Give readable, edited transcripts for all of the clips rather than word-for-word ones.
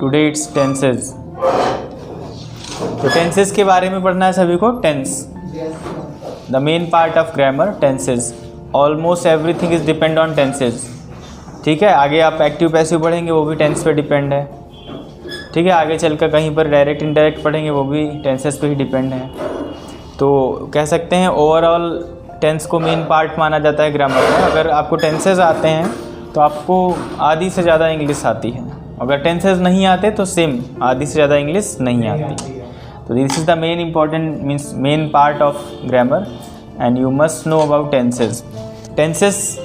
Today it's tenses. तो tenses के बारे में पढ़ना है सभी को। Tense the main part of grammar, tenses. Almost everything is depend on tenses. ठीक है, आगे आप एक्टिव पैसिव पढ़ेंगे वो भी टेंस पे डिपेंड है। ठीक है, आगे चलकर कहीं पर डायरेक्ट इनडायरेक्ट पढ़ेंगे वो भी टेंसेस पे ही डिपेंड है। तो कह सकते हैं ओवरऑल टेंस को मेन पार्ट माना जाता है ग्रामर में। अगर आपको टेंसेस आते हैं तो आपको आधी से ज़्यादा इंग्लिश आती है, अगर टेंसेस नहीं आते तो सेम आधी से ज़्यादा इंग्लिश नहीं आती। तो this is the main important means main part of grammar and you must know about tenses. Tenses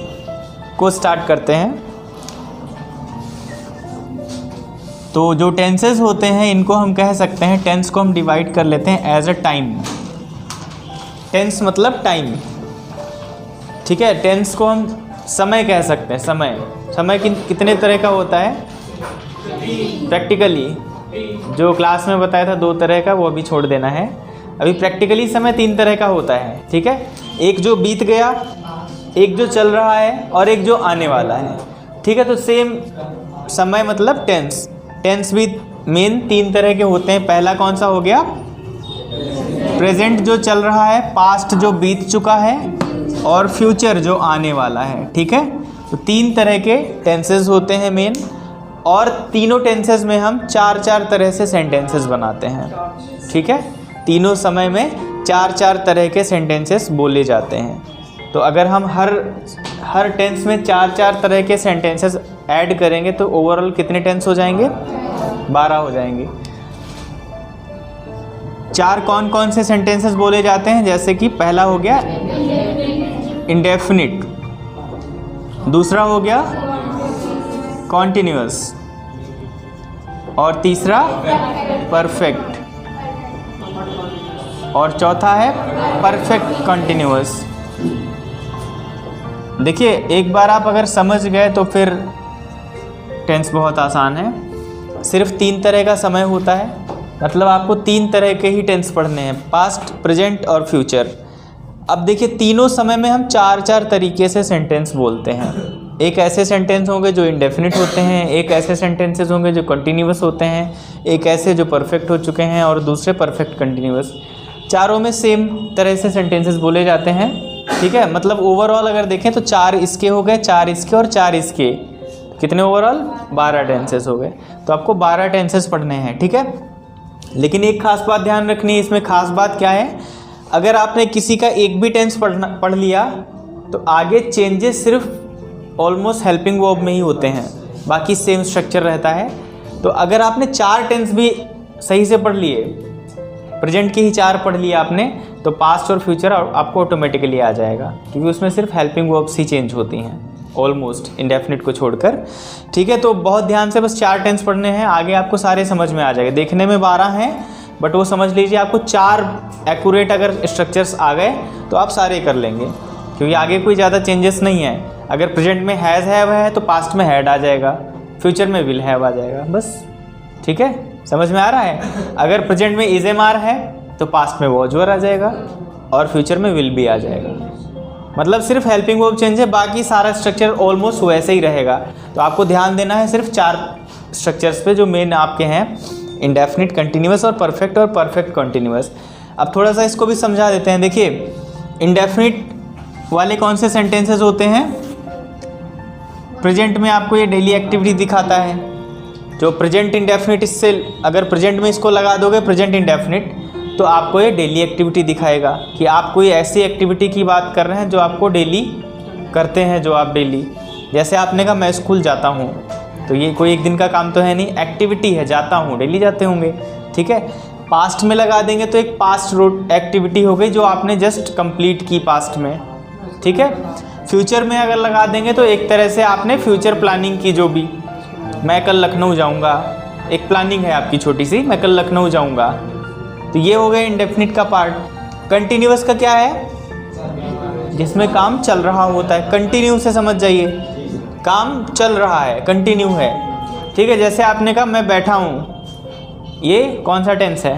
को स्टार्ट करते हैं। तो जो टेंसेस होते हैं इनको हम कह सकते हैं, टेंस को हम डिवाइड कर लेते हैं एज अ टाइम। टेंस मतलब टाइम। ठीक है, टेंस को हम समय कह सकते हैं। समय कितने तरह का होता है प्रैक्टिकली, जो क्लास में बताया था 2 तरह का, वो अभी छोड़ देना है। अभी प्रैक्टिकली समय 3 तरह का होता है। ठीक है, एक जो बीत गया, एक जो चल रहा है और एक जो आने वाला है। ठीक है, तो सेम समय मतलब टेंस। टेंस भी मेन 3 तरह के होते हैं। पहला कौन सा हो गया, प्रेजेंट जो चल रहा है, पास्ट जो बीत चुका है और फ्यूचर जो आने वाला है। ठीक है, तो 3 तरह के टेंसेस होते हैं मेन, और तीनों टेंसेस में हम 4-4 तरह से सेंटेंसेस बनाते हैं। ठीक है, तीनों समय में 4-4 तरह के सेंटेंसेस बोले जाते हैं। तो अगर हम हर टेंस में 4-4 तरह के सेंटेंसेस ऐड करेंगे तो ओवरऑल कितने टेंस हो जाएंगे, 12 हो जाएंगे। 4 कौन कौन से सेंटेंसेस बोले जाते हैं, जैसे कि पहला हो गया इंडेफिनिट, दूसरा हो गया कॉन्टिन्यूअस, और तीसरा परफेक्ट, और चौथा है परफेक्ट कॉन्टिन्यूअस। देखिए, एक बार आप अगर समझ गए तो फिर टेंस बहुत आसान है। सिर्फ 3 तरह का समय होता है, मतलब आपको 3 तरह के ही टेंस पढ़ने हैं, पास्ट, प्रेजेंट और फ्यूचर। अब देखिए, तीनों समय में हम 4-4 तरीके से सेंटेंस बोलते हैं। एक ऐसे सेंटेंस होंगे जो इंडेफिनिट होते हैं, एक ऐसे सेंटेंसेस होंगे जो कंटिन्यूअस होते हैं, एक ऐसे जो परफेक्ट हो चुके हैं और दूसरे परफेक्ट कंटिन्यूअस। चारों में सेम तरह से सेंटेंसेस बोले जाते हैं। ठीक है, मतलब ओवरऑल अगर देखें तो 4 इसके हो गए, 4 इसके और 4 इसके, कितने ओवरऑल 12 टेंसेस हो गए। तो आपको 12 टेंसेस पढ़ने हैं। ठीक है, लेकिन एक खास बात ध्यान रखनी है। इसमें खास बात क्या है, अगर आपने किसी का एक भी टेंस पढ़ लिया तो आगे चेंजेस सिर्फ ऑलमोस्ट हेल्पिंग वर्ब में ही होते हैं, बाकी सेम स्ट्रक्चर रहता है। तो अगर आपने 4 टेंस भी सही से पढ़ लिए, प्रेजेंट के ही 4 पढ़ लिए आपने, तो पास्ट और फ्यूचर आपको ऑटोमेटिकली आ जाएगा, क्योंकि उसमें सिर्फ हेल्पिंग वर्ब्स ही चेंज होती हैं ऑलमोस्ट, इंडेफिनिट को छोड़कर। ठीक है, तो बहुत ध्यान से बस 4 टेंस पढ़ने हैं, आगे आपको सारे समझ में आ जाएगा। देखने में 12 हैं, बट वो समझ लीजिए आपको 4 एक्यूरेट अगर स्ट्रक्चर्स आ गए तो आप सारे कर लेंगे, क्योंकि आगे कोई ज़्यादा चेंजेस नहीं है। अगर प्रेजेंट में हैज़ हैव है तो पास्ट में हैड आ जाएगा, फ्यूचर में विल हैव आ जाएगा, बस। ठीक है, समझ में आ रहा है। अगर प्रेजेंट में इज एम आर है तो पास्ट में वॉज वर आ जाएगा और फ्यूचर में विल भी आ जाएगा। मतलब सिर्फ हेल्पिंग वर्ब चेंज है, बाकी सारा स्ट्रक्चर ऑलमोस्ट वैसे ही रहेगा। तो आपको ध्यान देना है सिर्फ 4 स्ट्रक्चर्स पे जो मेन आपके हैं, इंडेफिनिट, कंटिन्यूअस और परफेक्ट कंटिन्यूअस। अब थोड़ा सा इसको भी समझा देते हैं। देखिए, इंडेफिनिट वाले कौन से सेंटेंसेस होते हैं, प्रेजेंट में आपको ये डेली एक्टिविटी दिखाता है। जो प्रेजेंट इंडेफिनिट, इससे अगर प्रेजेंट में इसको लगा दोगे प्रेजेंट इंडेफिनिट, तो आपको ये डेली एक्टिविटी दिखाएगा कि आप कोई ऐसी एक्टिविटी की बात कर रहे हैं जो आपको डेली करते हैं, जो आप डेली, जैसे आपने कहा मैं स्कूल जाता हूँ, तो ये कोई एक दिन का काम तो है नहीं, एक्टिविटी है, जाता हूँ, डेली जाते होंगे। ठीक है, पास्ट में लगा देंगे तो एक पास्ट एक्टिविटी हो गई जो आपने जस्ट कंप्लीट की पास्ट में। ठीक है, फ्यूचर में अगर लगा देंगे तो एक तरह से आपने फ्यूचर प्लानिंग की, जो भी मैं कल लखनऊ जाऊंगा, एक प्लानिंग है आपकी छोटी सी, मैं कल लखनऊ जाऊंगा, तो ये हो गया इंडेफिनिट का पार्ट। कंटिन्यूअस का क्या है, जिसमें काम चल रहा होता है। कंटिन्यू से समझ जाइए, काम चल रहा है, कंटिन्यू है। ठीक है, जैसे आपने कहा मैं बैठा हूँ, ये कौन सा टेंस है।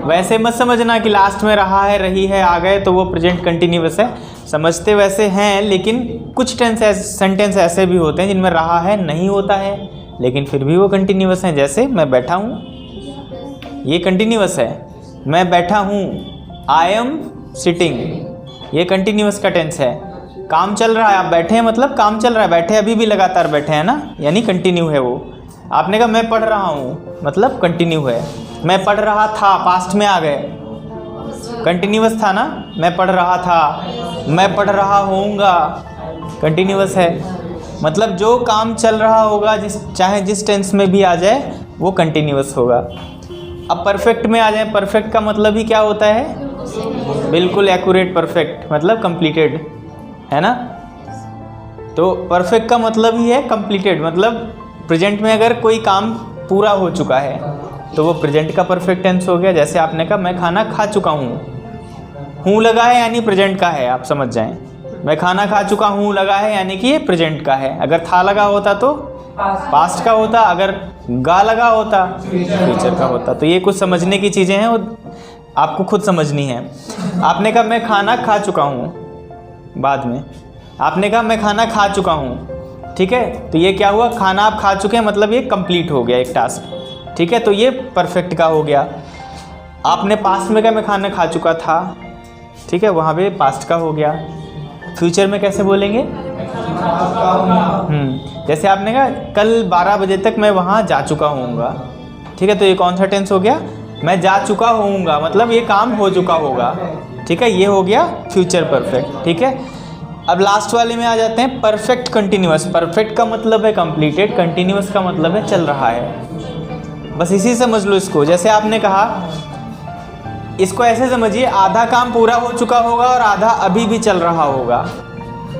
वैसे मत समझना कि लास्ट में रहा है, रही है, आ गए तो वो प्रेजेंट कंटिन्यूअस है, समझते वैसे हैं, लेकिन कुछ सेंटेंस ऐसे भी होते हैं जिनमें रहा है नहीं होता है, लेकिन फिर भी वो कंटिन्यूअस हैं। जैसे मैं बैठा हूँ, ये कंटिन्यूअस है। मैं बैठा हूँ, आई एम सिटिंग, ये कंटिन्यूअस का टेंस है। काम चल रहा है, आप बैठे हैं मतलब काम चल रहा है, बैठे अभी भी लगातार बैठे हैं ना, यानी कंटिन्यू है वो। आपने कहा मैं पढ़ रहा हूँ, मतलब कंटिन्यू है। मैं पढ़ रहा था, पास्ट में आ गए, कंटिन्यूअस था ना। मैं पढ़ रहा था, मैं पढ़ रहा होऊंगा, कंटिन्यूअस है। मतलब जो काम चल रहा होगा, चाहे जिस टेंस में भी आ जाए, वो कंटिन्यूअस होगा। अब परफेक्ट में आ जाए। परफेक्ट का मतलब ही क्या होता है? बिल्कुल एक्यूरेट परफेक्ट, मतलब कंप्लीटेड, है ना। तो परफेक्ट का मतलब ही है कंप्लीटेड, मतलब प्रेजेंट में अगर कोई काम पूरा हो चुका है तो वो प्रेजेंट का परफेक्ट टेंस हो गया। जैसे आपने कहा मैं खाना खा चुका हूँ लगा है यानी प्रेजेंट का है, आप समझ जाएं। मैं खाना खा चुका हूँ लगा है यानी कि ये प्रेजेंट का है। अगर था लगा होता तो पास्ट का होता, अगर गा लगा होता फ्यूचर का होता। तो ये कुछ समझने की चीज़ें हैं, वो आपको खुद समझनी है। आपने कहा मैं खाना खा चुका हूँ, बाद में आपने कहा मैं खाना खा चुका हूँ, ठीक है। तो ये क्या हुआ? खाना आप खा चुके हैं, मतलब ये कंप्लीट हो गया एक टास्क, ठीक है। तो ये परफेक्ट का हो गया। आपने पास्ट में कहा मैं खाना खा चुका था, ठीक है, वहाँ पे पास्ट का हो गया। फ्यूचर में कैसे बोलेंगे? जैसे आपने कहा कल 12 बजे तक मैं वहाँ जा चुका हूँगा, ठीक है। तो ये कौन सा टेंस हो गया? मैं जा चुका होऊंगा, मतलब ये काम हो चुका होगा, ठीक है। ये हो गया फ्यूचर परफेक्ट, ठीक है। अब लास्ट वाले में आ जाते हैं, परफेक्ट कंटिन्यूअस। परफेक्ट का मतलब है कंप्लीटेड, कंटिन्यूअस का मतलब है चल रहा है। बस इसी समझ लो इसको। जैसे आपने कहा, इसको ऐसे समझिए, आधा काम पूरा हो चुका होगा और आधा अभी भी चल रहा होगा,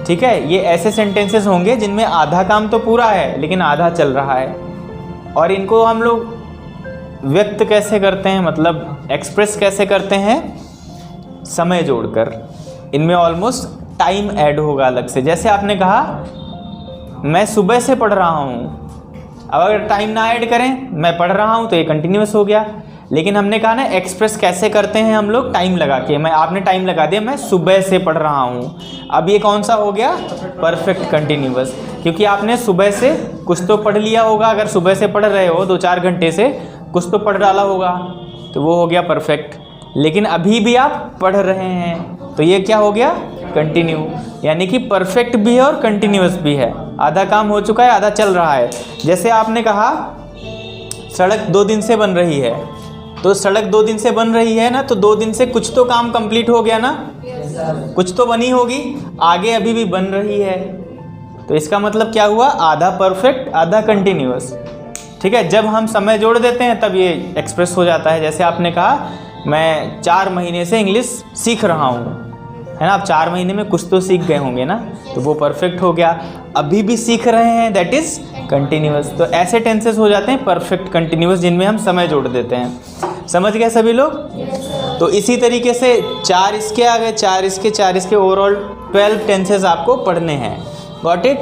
ठीक है। ये ऐसे सेंटेंसेस होंगे जिनमें आधा काम तो पूरा है लेकिन आधा चल रहा है। और इनको हम लोग व्यक्त कैसे करते हैं, मतलब एक्सप्रेस कैसे करते हैं? समय जोड़कर। इनमें ऑलमोस्ट टाइम ऐड होगा अलग से। जैसे आपने कहा मैं सुबह से पढ़ रहा हूँ, अब अगर टाइम ना ऐड करें, मैं पढ़ रहा हूँ, तो ये कंटिन्यूअस हो गया। लेकिन हमने कहा ना एक्सप्रेस कैसे करते हैं हम लोग? टाइम लगा के। आपने टाइम लगा दिया, मैं सुबह से पढ़ रहा हूँ। अब ये कौन सा हो गया? परफेक्ट कंटिन्यूअस, क्योंकि आपने सुबह से कुछ तो पढ़ लिया होगा। अगर सुबह से पढ़ रहे हो 2-4 घंटे से कुछ तो पढ़ डाला होगा, तो वो हो गया परफेक्ट। लेकिन अभी भी आप पढ़ रहे हैं, तो ये क्या हो गया? कंटिन्यू। यानी कि परफेक्ट भी है और कंटिन्यूअस भी है। आधा काम हो चुका है, आधा चल रहा है। जैसे आपने कहा सड़क 2 दिन से बन रही है, तो सड़क 2 दिन से बन रही है ना, तो 2 दिन से कुछ तो काम कंप्लीट हो गया ना, कुछ तो बनी होगी, आगे अभी भी बन रही है। तो इसका मतलब क्या हुआ? आधा परफेक्ट आधा कंटिन्यूअस, ठीक है। जब हम समय जोड़ देते हैं तब ये एक्सप्रेस हो जाता है। जैसे आपने कहा मैं 4 महीने से इंग्लिश सीख रहा हूँ, है ना। आप 4 महीने में कुछ तो सीख गए होंगे ना, तो वो परफेक्ट हो गया। अभी भी सीख रहे हैं, दैट इज़ कंटिन्यूअस। तो ऐसे टेंसेस हो जाते हैं परफेक्ट कंटिन्यूअस, जिनमें हम समय जोड़ देते हैं। समझ गए सभी लोग? तो इसी तरीके से 4 इसके आ गए, 4 इसके, 4 इसके, ओवरऑल 12 टेंसेस आपको पढ़ने हैं। Got it?